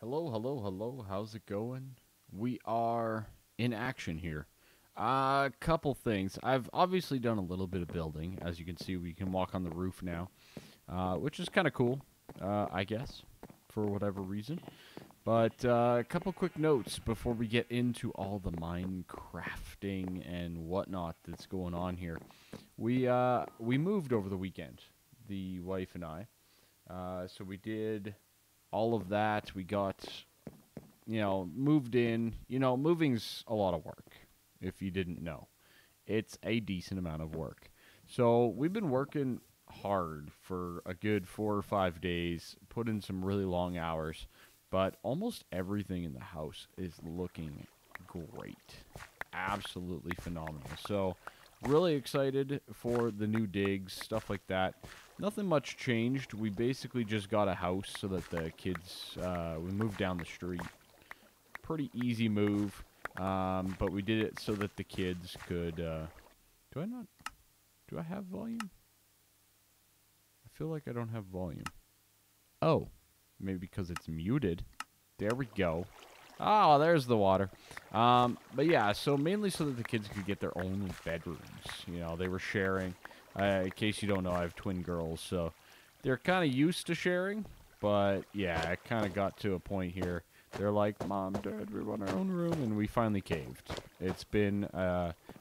Hello, hello, hello. How's it going? We are in action here. A couple things. I've obviously done a little bit of building. As you can see, we can walk on the roof now, which is kind of cool, I guess, for whatever reason. But a couple quick notes before we get into all the Minecrafting and whatnot that's going on here. We moved over the weekend, the wife and I. So we did all of that. We got, moved in. Moving's a lot of work, if you didn't know. It's a decent amount of work. So we've been working hard for a good 4 or 5 days, put in some really long hours, but almost everything in the house is looking great. Absolutely phenomenal. So really excited for the new digs, stuff like that. Nothing much changed. We basically just got a house so that the kids, we moved down the street. Pretty easy move, but we did it so that the kids could, do I have volume? I feel like I don't have volume. Oh, maybe because it's muted. There we go. Oh, there's the water. But yeah, so mainly so that the kids could get their own bedrooms. They were sharing. In case you don't know, I have twin girls, so they're kind of used to sharing. But yeah, it kind of got to a point here. They're like, Mom, Dad, we want our own room, and we finally caved. It's been,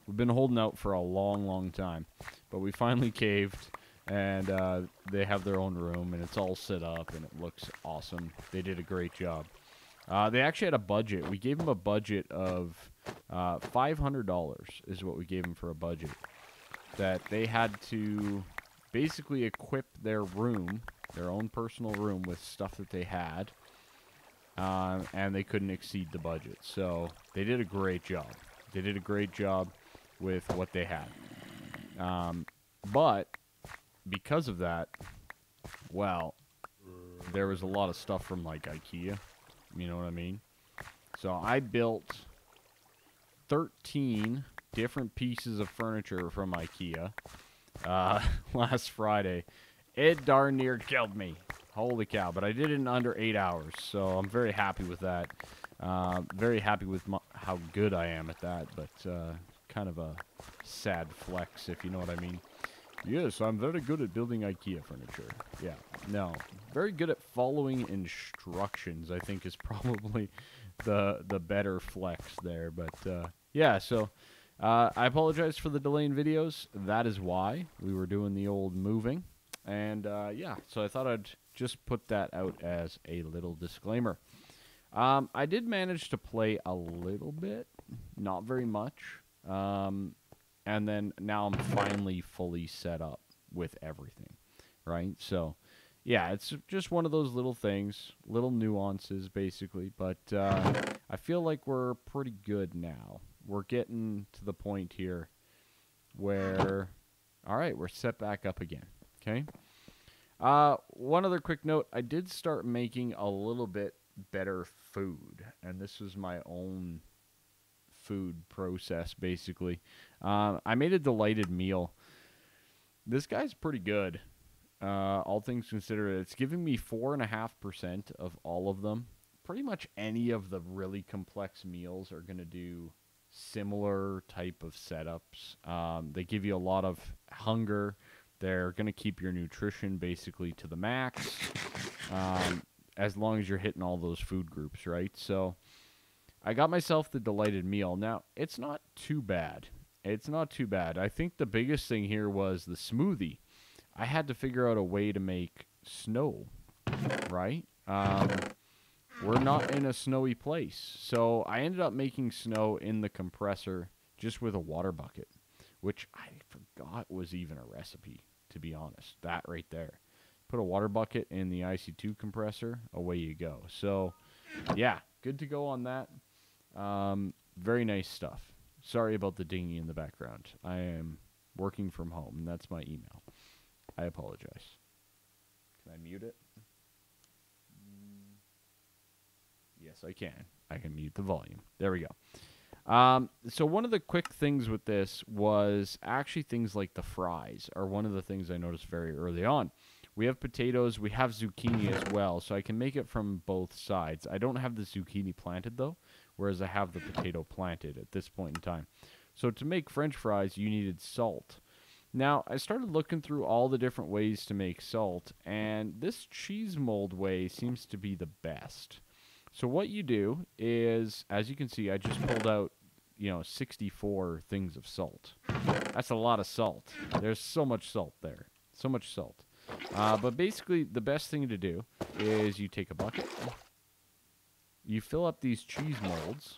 we've been holding out for a long, long time. But we finally caved, and they have their own room, and it's all set up, and it looks awesome. They did a great job. They actually had a budget. We gave them a budget of $500 is what we gave them for a budget. That they had to basically equip their room, their own personal room, with stuff that they had. And they couldn't exceed the budget. So they did a great job. They did a great job with what they had. But because of that, well, there was a lot of stuff from like IKEA. You know what I mean? So I built 13 different pieces of furniture from IKEA last Friday. It darn near killed me. Holy cow. But I did it in under 8 hours, so I'm very happy with that. Very happy with how good I am at that, but kind of a sad flex, if you know what I mean. Yes, I'm very good at building IKEA furniture. Yeah, no. Very good at following instructions, I think, is probably the better flex there. But, yeah, so I apologize for the delay in videos. That is why we were doing the old moving. And, yeah, so I thought I'd just put that out as a little disclaimer. I did manage to play a little bit, not very much. And then now I'm finally fully set up with everything, right? So, yeah, it's just one of those little things, little nuances, basically. But I feel like we're pretty good now. We're getting to the point here where, all right, we're set back up again, okay? One other quick note, I did start making a little bit better food, and this was my own food process, basically. I made a delighted meal. This guy's pretty good, all things considered. It's giving me 4.5% of all of them. Pretty much any of the really complex meals are going to do similar type of setups. They give you a lot of hunger. They're going to keep your nutrition basically to the max, as long as you're hitting all those food groups, right? So I got myself the delighted meal. Now, it's not too bad. It's not too bad. I think the biggest thing here was the smoothie. I had to figure out a way to make snow, right? We're not in a snowy place. So I ended up making snow in the compressor just with a water bucket, which I forgot was even a recipe, to be honest. That right there. Put a water bucket in the IC2 compressor, away you go. So, yeah, good to go on that. Very nice stuff. Sorry about the dinghy in the background. I am working from home, and that's my email. I apologize. Can I mute it? Yes, I can. I can mute the volume. There we go. So one of the quick things with this was actually things like the fries are one of the things I noticed very early on. We have potatoes. We have zucchini as well, so I can make it from both sides. I don't have the zucchini planted, though, whereas I have the potato planted at this point in time. So to make French fries, you needed salt. Now, I started looking through all the different ways to make salt, and this cheese mold way seems to be the best. So what you do is, as you can see, I just pulled out, 64 things of salt. That's a lot of salt. There's so much salt there. So much salt. But basically, the best thing to do is you take a bucket. You fill up these cheese molds,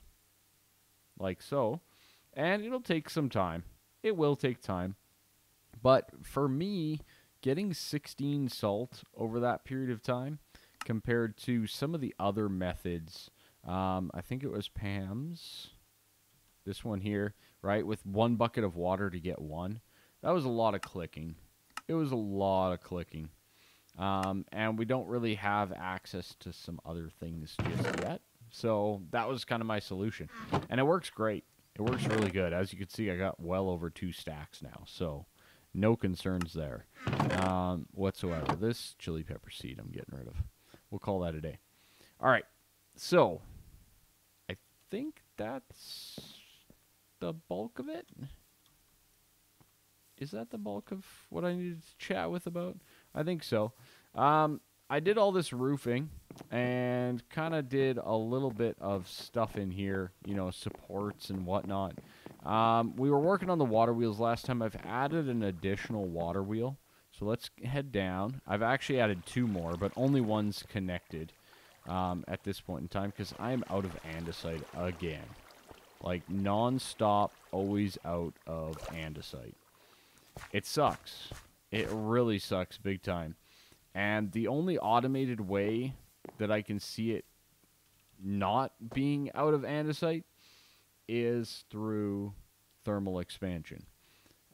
like so, and it'll take some time. It will take time. But for me, getting 16 salt over that period of time compared to some of the other methods, I think it was Pam's, this one here, right, with 1 bucket of water to get 1. That was a lot of clicking. It was a lot of clicking. And we don't really have access to some other things just yet. So that was kind of my solution. And it works great. It works really good. As you can see, I got well over 2 stacks now. So no concerns there whatsoever. This chili pepper seed I'm getting rid of. We'll call that a day. All right. So I think that's the bulk of it. Is that the bulk of what I needed to chat with about? I think so. I did all this roofing and kind of did a little bit of stuff in here, supports and whatnot. We were working on the water wheels last time. I've added an additional water wheel. So let's head down. I've actually added 2 more, but only one's connected at this point in time because I'm out of andesite again. Like non-stop, always out of andesite. It sucks. It really sucks big time. And the only automated way that I can see it not being out of andesite is through thermal expansion.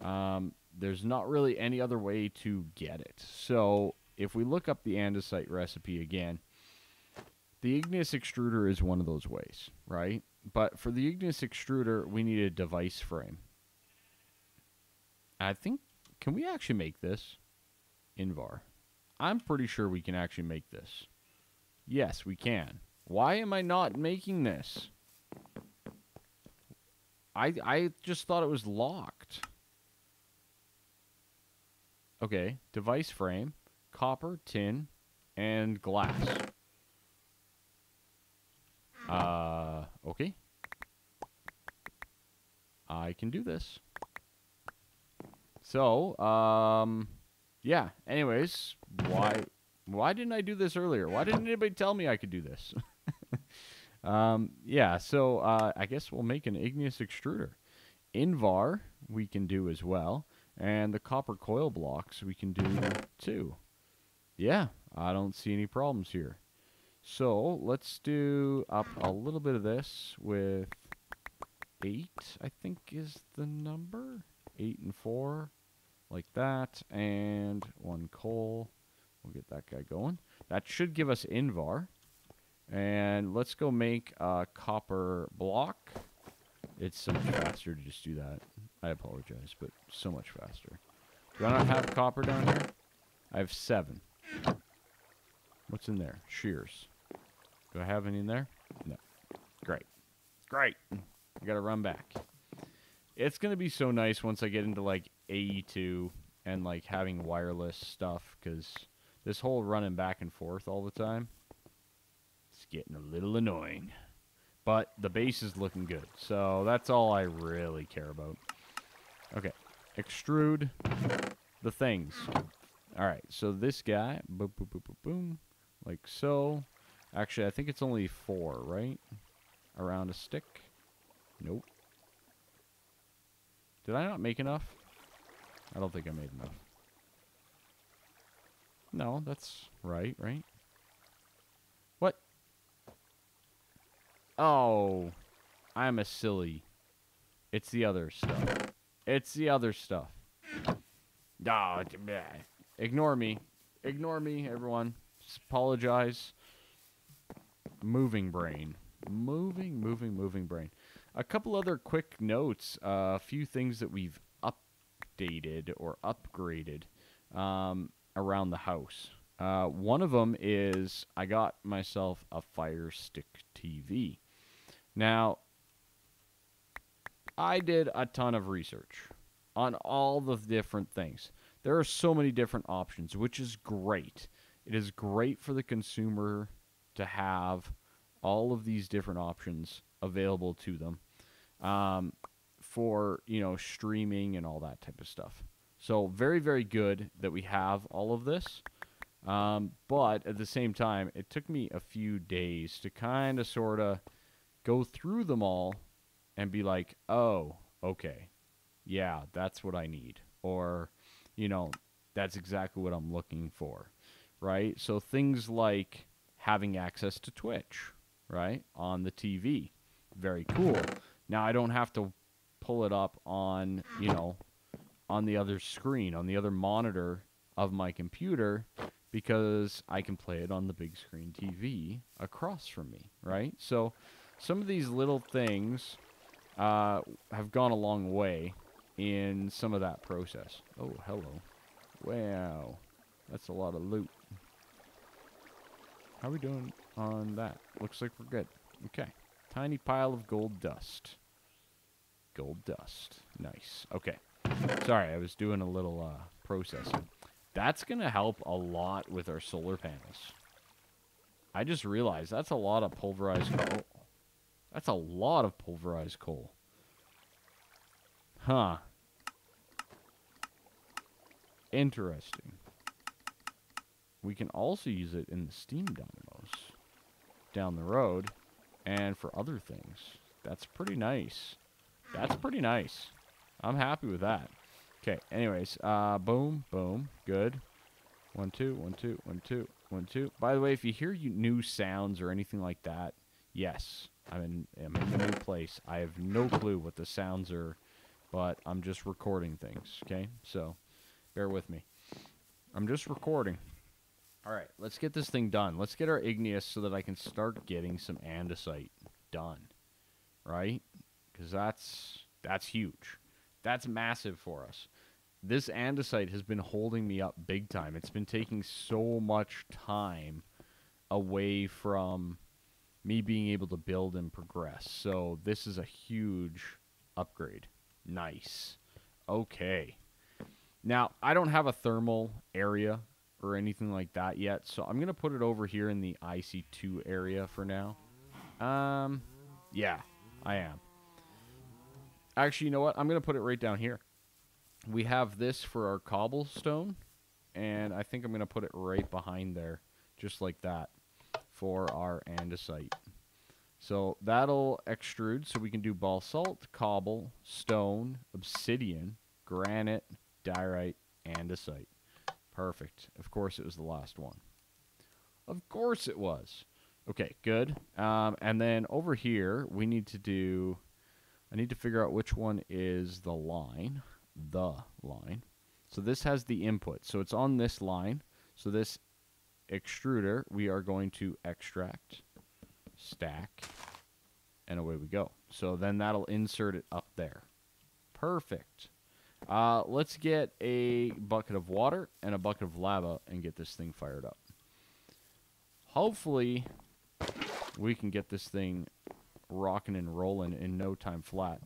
There's not really any other way to get it. So if we look up the andesite recipe again, the igneous extruder is one of those ways, right? But for the igneous extruder, we need a device frame. I think, can we actually make this? Invar. I'm pretty sure we can actually make this. Yes, we can. Why am I not making this? I just thought it was locked. Okay, device frame, copper, tin, and glass. Okay. I can do this. So, yeah, anyways, why didn't I do this earlier? Why didn't anybody tell me I could do this? Yeah, so, I guess we'll make an igneous extruder. Invar we can do as well, and the copper coil blocks we can do too. Yeah, I don't see any problems here. So, let's do up a little bit of this with 8, I think is the number. 8 and 4. Like that, and 1 coal. We'll get that guy going. That should give us Invar. And let's go make a copper block. It's so much faster to just do that. I apologize, but so much faster. Do I not have copper down here? I have 7. What's in there? Shears. Do I have any in there? No. Great. Great. I gotta run back. It's going to be so nice once I get into, like, AE2 and, like, having wireless stuff, because this whole running back and forth all the time, it's getting a little annoying. But the base is looking good, so that's all I really care about. Okay, extrude the things. All right, so this guy, boom, boom, boom, boom, boom, like so. Actually, I think it's only 4, right? Around a stick. Nope. Did I not make enough? I don't think I made enough. No, that's right? What? Oh, I'm a silly. It's the other stuff. It's the other stuff. Oh, ignore me. Ignore me, everyone. Just apologize. Moving brain. Moving brain. A couple other quick notes. A few things that we've updated or upgraded. around the house. One of them is I got myself a Fire Stick TV. Now, I did a ton of research on all the different things. There are so many different options, which is great. It is great for the consumer to have all of these different options available to them for, streaming and all that type of stuff. So very, very good that we have all of this. But at the same time, it took me a few days to kind of sort of go through them all and be like, oh, okay, yeah, that's what I need. Or, that's exactly what I'm looking for, right? So things like having access to Twitch, right, on the TV. Very cool. Now I don't have to pull it up on, on the other screen, on the other monitor of my computer, because I can play it on the big screen TV across from me, right? So some of these little things have gone a long way in some of that process. Oh, hello. Wow. That's a lot of loot. How are we doing on that? Looks like we're good. Okay. Tiny pile of gold dust. Gold dust. Nice. Okay. Sorry, I was doing a little processing. That's going to help a lot with our solar panels. I just realized that's a lot of pulverized coal. That's a lot of pulverized coal. Huh. Interesting. We can also use it in the steam dynamos down the road and for other things. That's pretty nice. That's pretty nice. I'm happy with that. Okay, anyways, boom, boom, good. 1, 2, 1, 2, 1, 2, 1, 2. By the way, if you hear new sounds or anything like that, yes, I'm in a new place. I have no clue what the sounds are, but I'm just recording things, okay? So, bear with me. I'm just recording. All right, let's get this thing done. Let's get our igneous so that I can start getting some andesite done, right? Because that's huge. That's massive for us. This andesite has been holding me up big time. It's been taking so much time away from me being able to build and progress. So this is a huge upgrade. Nice. Okay. Now, I don't have a thermal area or anything like that yet, so I'm going to put it over here in the IC2 area for now. Yeah, I am. Actually, you know what? I'm going to put it right down here. We have this for our cobblestone, and I think I'm going to put it right behind there, just like that, for our andesite. So that'll extrude, so we can do basalt, cobble, stone, obsidian, granite, diorite, andesite. Perfect. Of course it was the last one. Of course it was. Okay, good. And then over here, we need to do... I need to figure out which one is the line. The line. So this has the input. So it's on this line. So this extruder, we are going to extract, stack, and away we go. So then that'll insert it up there. Perfect. Let's get a bucket of water and a bucket of lava and get this thing fired up. Hopefully, we can get this thing rocking and rolling in no time flat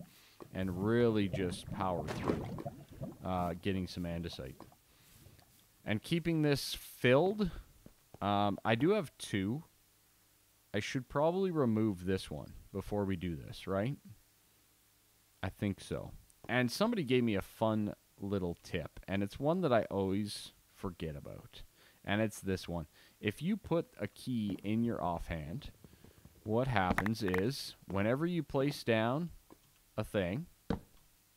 and really just power through getting some andesite. And keeping this filled, I do have 2. I should probably remove this one before we do this, right? I think so. And somebody gave me a fun little tip, and it's one that I always forget about. And it's this one. If you put a key in your offhand, what happens is, whenever you place down a thing,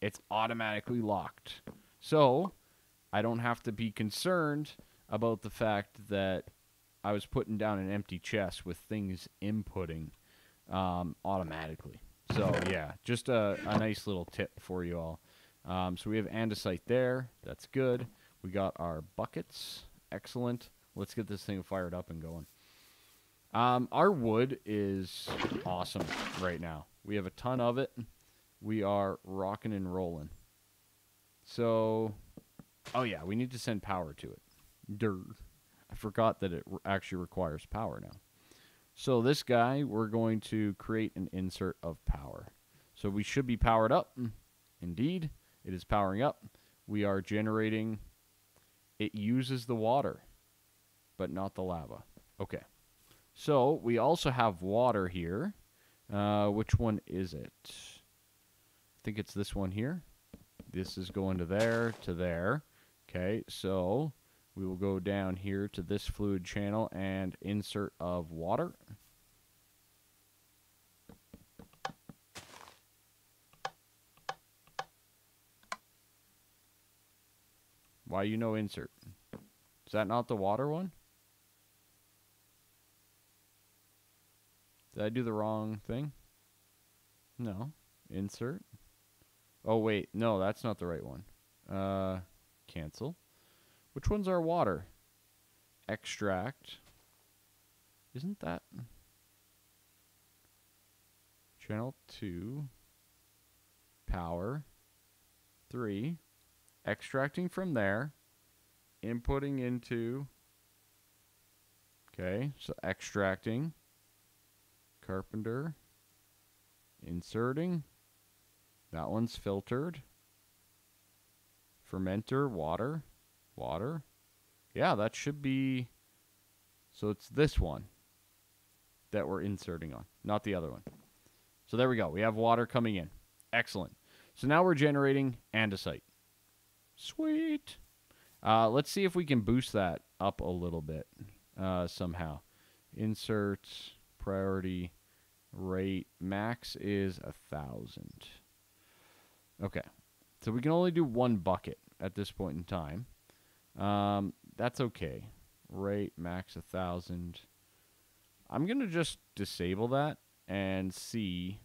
it's automatically locked. So, I don't have to be concerned about the fact that I was putting down an empty chest with things inputting automatically. So, yeah, just a nice little tip for you all. So we have andesite there. That's good. We got our buckets. Excellent. Let's get this thing fired up and going. Our wood is awesome right now. We have a ton of it. We are rocking and rolling. So, oh yeah, we need to send power to it. Dirt. I forgot that it actually requires power now. So this guy, we're going to create an insert of power. So we should be powered up. Indeed, it is powering up. We are generating. It uses the water, but not the lava. Okay. So we also have water here. Which one is it? I think it's this one here. This is going to there, to there. Okay, so we will go down here to this fluid channel and insert of water. Why you no insert? Is that not the water one? Did I do the wrong thing? No. Insert. Oh, wait. No, that's not the right one. Cancel. Which one's our water? Extract. Isn't that... Channel 2. Power. 3. Extracting from there. Inputting into... Okay, so extracting. Carpenter. Inserting. That one's filtered. Fermenter, water. Water. Yeah, that should be... So it's this one that we're inserting on, not the other one. So there we go. We have water coming in. Excellent. So now we're generating andesite. Sweet. Let's see if we can boost that up a little bit somehow. Insert, priority, rate. Max is 1,000. Okay. So we can only do one bucket at this point in time. That's okay. Rate, max 1,000. I'm going to just disable that and see.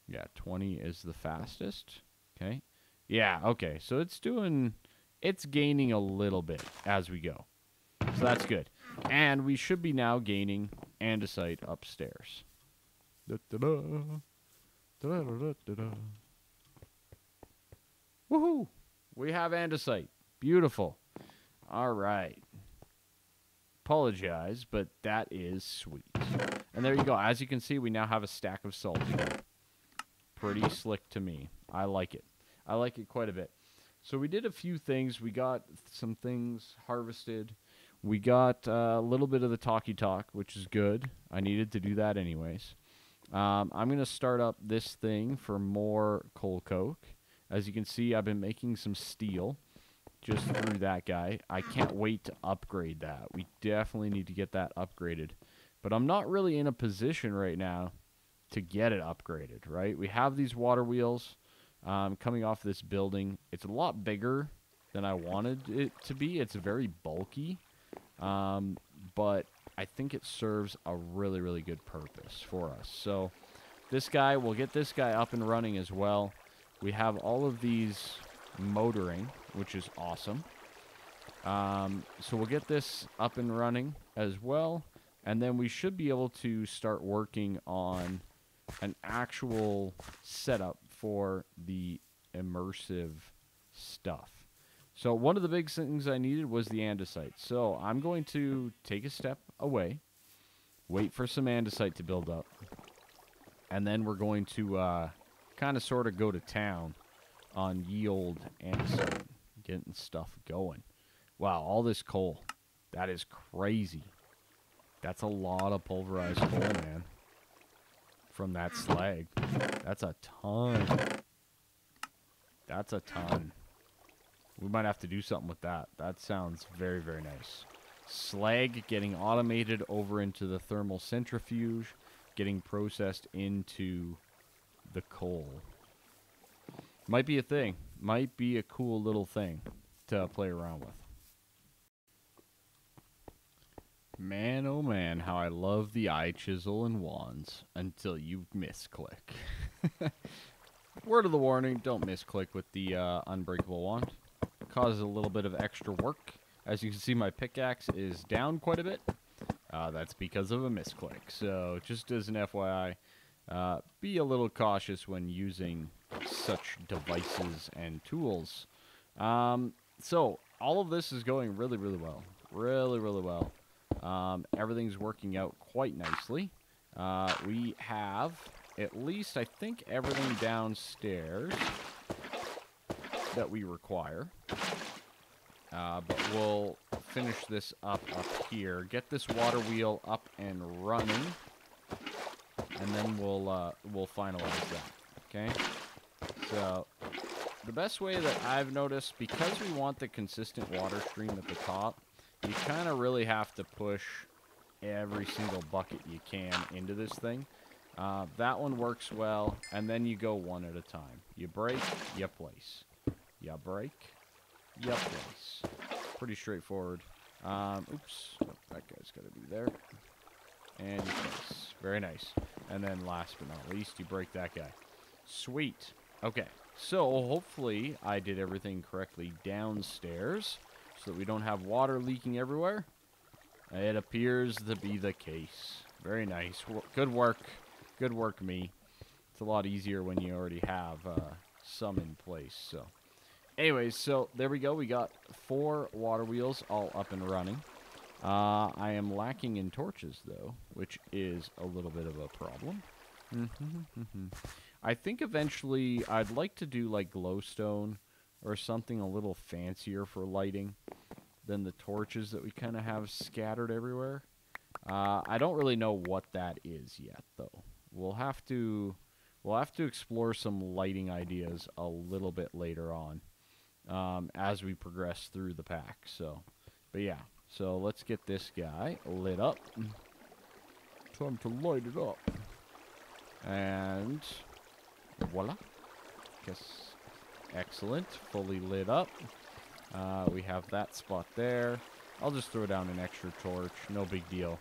Yeah, 20 is the fastest. Okay. Yeah, okay. So it's gaining a little bit as we go. So that's good. And we should be now gaining andesite upstairs. Da-da-da. Da-da-da-da-da. Woohoo! We have andesite. Beautiful. All right. Apologize, but that is sweet. And there you go. As you can see, we now have a stack of salt again. Pretty slick to me. I like it. I like it quite a bit. So we did a few things. We got some things harvested. We got a little bit of the talkie talk, which is good. I needed to do that anyways. I'm going to start up this thing for more coal coke. As you can see, I've been making some steel just through that guy. I can't wait to upgrade that. We definitely need to get that upgraded. But I'm not really in a position right now to get it upgraded, right? We have these water wheels coming off this building. It's a lot bigger than I wanted it to be. It's very bulky. But I think it serves a really, really good purpose for us. So this guy, we'll get this guy up and running as well. We have all of these motoring, which is awesome. So we'll get this up and running as well. And then we should be able to start working on an actual setup for the immersive stuff. So one of the big things I needed was the andesite. So I'm going to take a step away, wait for some andesite to build up, and then we're going to kind of sort of go to town on ye old andesite, getting stuff going. Wow, all this coal. That is crazy. That's a lot of pulverized coal, man. From that slag. That's a ton. That's a ton. We might have to do something with that. That sounds very, very nice. Slag getting automated over into the thermal centrifuge, getting processed into the coal. Might be a thing. Might be a cool little thing to play around with. Man, oh man, how I love the eye chisel and wands until you misclick. Word of the warning, don't misclick with the unbreakable wand. It causes a little bit of extra work. As you can see, my pickaxe is down quite a bit. That's because of a misclick. So just as an FYI, be a little cautious when using such devices and tools. So all of this is going really, really well. Really, really well. Everything's working out quite nicely. We have at least, I think, everything downstairs that we require. But we'll finish this up here. Get this water wheel up and running. And then we'll finalize that. Okay? So, the best way that I've noticed, because we want the consistent water stream at the top, you kind of really have to push every single bucket you can into this thing. That one works well, and then you go one at a time. You break, you place. You break, you place. Pretty straightforward. Oops, oh, that guy's got to be there. And you place. Very nice. And then last but not least, you break that guy. Sweet. Okay, so hopefully I did everything correctly downstairs so that we don't have water leaking everywhere. It appears to be the case. Very nice. Good work. Good work, me. It's a lot easier when you already have some in place. So, anyways, so there we go. We got 4 water wheels all up and running. I am lacking in torches, though, which is a little bit of a problem. I think eventually I'd like to do like glowstone or something a little fancier for lighting than the torches that we kind of have scattered everywhere. I don't really know what that is yet, though. We'll have to explore some lighting ideas a little bit later on as we progress through the pack. So, but yeah. So let's get this guy lit up. Time to light it up. And voila. Guess excellent. Fully lit up. We have that spot there. I'll just throw down an extra torch. No big deal.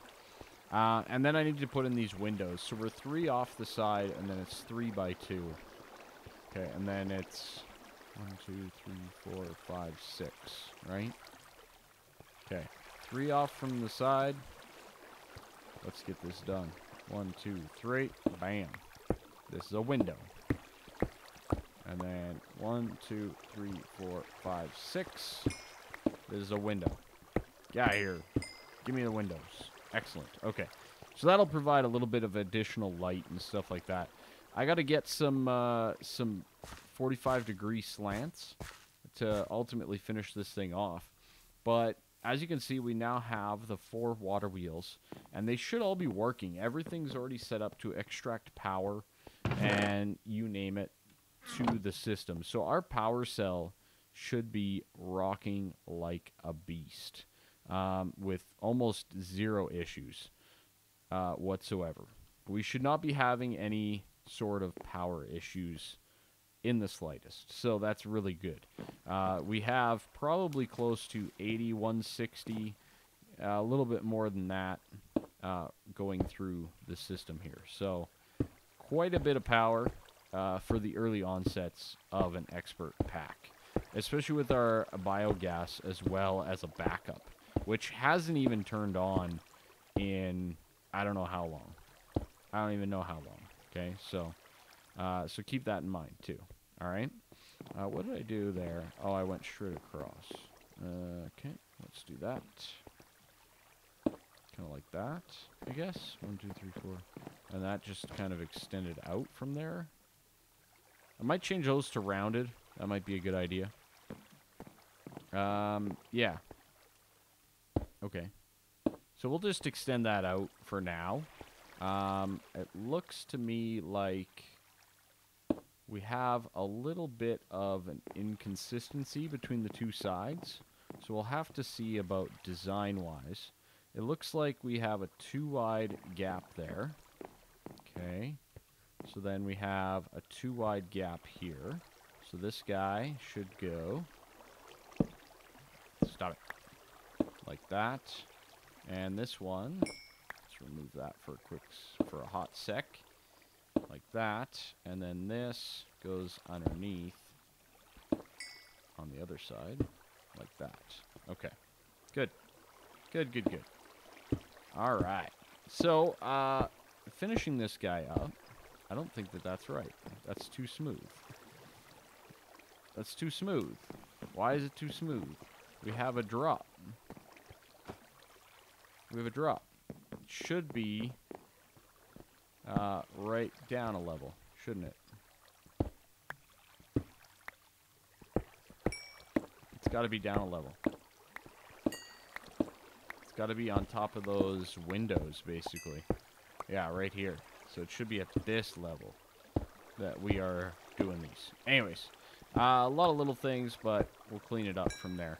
And then I need to put in these windows. So we're 3 off the side, and then it's 3 by 2. Okay, and then it's 1, 2, 3, 4, 5, 6, right? Okay, 3 off from the side. Let's get this done. 1, 2, 3. Bam. This is a window. And then 1, 2, 3, 4, 5, 6. This is a window. Get out of here. Give me the windows. Excellent. Okay. So that'll provide a little bit of additional light and stuff like that. I got to get some 45-degree slants to ultimately finish this thing off. But as you can see, we now have the 4 water wheels, and they should all be working. Everything's already set up to extract power and you name it to the system. So our power cell should be rocking like a beast with almost 0 issues whatsoever. We should not be having any sort of power issues in the slightest. So that's really good. We have probably close to 80, 160, a little bit more than that going through the system here. So quite a bit of power for the early onsets of an expert pack, especially with our biogas as well as a backup, which hasn't even turned on in I don't know how long. I don't even know how long. Okay, so so keep that in mind too. All right. What did I do there? Oh, I went straight across. Okay, let's do that. Kind of like that, I guess. 1, 2, 3, 4, and that just kind of extended out from there. I might change those to rounded. That might be a good idea. Yeah. Okay. So we'll just extend that out for now. It looks to me like we have a little bit of an inconsistency between the 2 sides. So we'll have to see about design-wise. It looks like we have a 2-wide gap there. Okay. So then we have a 2-wide gap here. So this guy should go. Stop it. Like that. And this one, let's remove that for a hot sec. Like that. And then this goes underneath on the other side. Like that. Okay. Good. Good, good, good. Alright. So, finishing this guy up, I don't think that that's right. That's too smooth. That's too smooth. Why is it too smooth? we have a drop. We have a drop. It should be right down a level, shouldn't it? It's got to be down a level. It's got to be on top of those windows, basically. Yeah, right here. So it should be at this level that we are doing these. Anyways, a lot of little things, but we'll clean it up from there.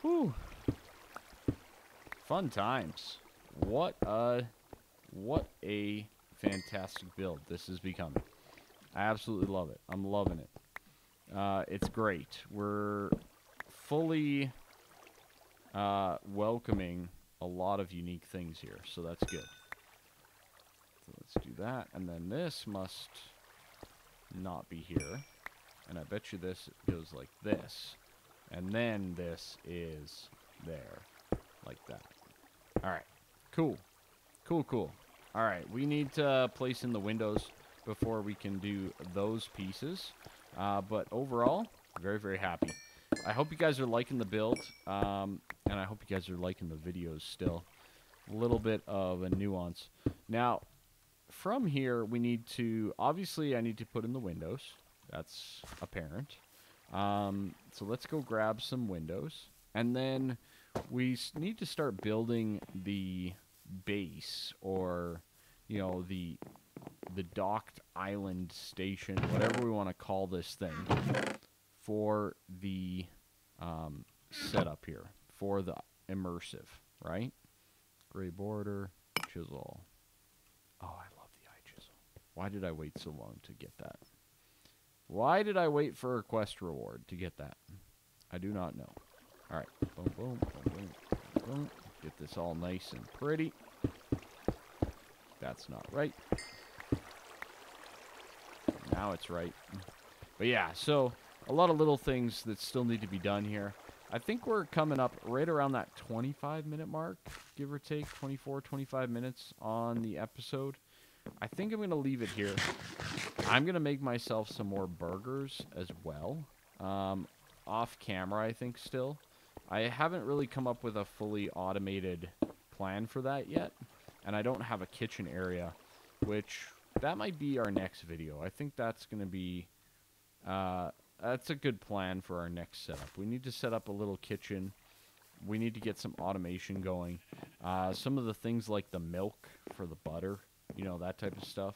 Whew. Fun times. What a fantastic build this is becoming. I absolutely love it. I'm loving it. It's great. We're fully welcoming a lot of unique things here, so that's good. So let's do that, and then this must not be here, and I bet you this goes like this, and then this is there, like that. Alright, cool. Cool. Alright, we need to place in the windows before we can do those pieces, but overall, very, very happy. I hope you guys are liking the build, and I hope you guys are liking the videos still. A little bit of a nuance. Now, from here, we need to, obviously, I need to put in the windows. That's apparent. So let's go grab some windows. And then we need to start building the base, or, you know, the docked island station, whatever we want to call this thing, for the setup here, for the immersive, right? Gray border, chisel. Oh, I love the eye chisel. Why did I wait so long to get that? Why did I wait for a quest reward to get that? I do not know. All right, boom, boom, boom, boom, boom. Get this all nice and pretty. That's not right. Now it's right. But yeah, so a lot of little things that still need to be done here. I think we're coming up right around that 25-minute mark, give or take, 24, 25 minutes on the episode. I think I'm going to leave it here. I'm going to make myself some more burgers as well, off camera, I think, still. I haven't really come up with a fully automated plan for that yet, and I don't have a kitchen area, which that might be our next video. I think that's going to be... that's a good plan for our next setup. We need to set up a little kitchen. We need to get some automation going. Some of the things like the milk for the butter, you know, that type of stuff,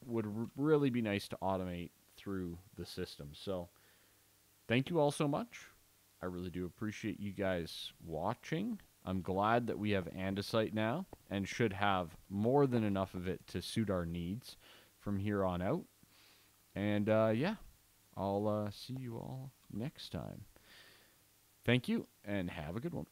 would really be nice to automate through the system. So, thank you all so much. I really do appreciate you guys watching. I'm glad that we have andesite now, and should have more than enough of it to suit our needs from here on out. And, yeah. I'll see you all next time. Thank you, and have a good one.